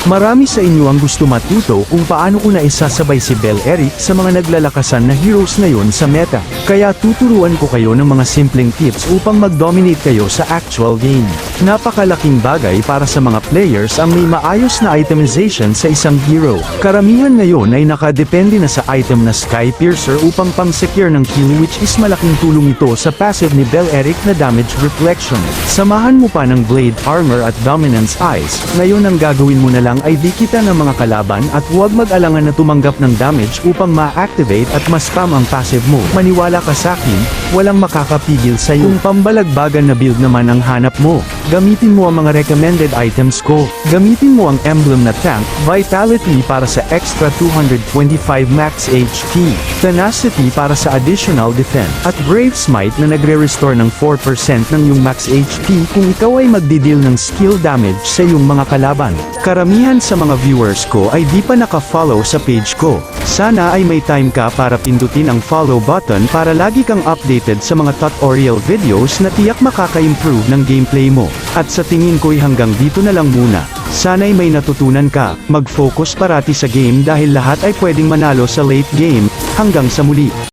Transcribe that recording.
Marami sa inyo ang gusto matuto kung paano ko na isasabay si Bell-Eric sa mga naglalakasan na heroes ngayon sa meta. Kaya tuturuan ko kayo ng mga simpleng tips upang mag-dominate kayo sa actual game. Napakalaking bagay para sa mga players ang may maayos na itemization sa isang hero. Karamihan ngayon ay nakadepende na sa item na Sky Piercer upang pang-secure ng kill, which is malaking tulong ito sa passive ni Bell-Eric na damage reflection. Samahan mo pa ng Blade Armor at Dominance Eyes. Ngayon ang gagawin mo na lang ay dikita ng mga kalaban at huwag mag-alangan na tumanggap ng damage upang ma-activate at ma-spam ang passive mo. Maniwala ka sa akin, walang makakapigil sa iyo. Kung pambalagbagan na build naman ang hanap mo, gamitin mo ang mga recommended items ko. Gamitin mo ang emblem na Tank, Vitality para sa extra 225 max HP, Tenacity para sa additional defense, at Brave Smite na nagre-restore ng 4% ng iyong max HP kung ikaw ay magdidil ng skill damage sa iyong mga kalaban. Karamihan sa mga viewers ko ay di pa naka-follow sa page ko. Sana ay may time ka para pindutin ang follow button para lagi kang updated sa mga tutorial videos na tiyak makaka-improve ng gameplay mo. At sa tingin ko'y hanggang dito na lang muna. Sana'y may natutunan ka, mag-focus parati sa game dahil lahat ay pwedeng manalo sa late game. Hanggang sa muli.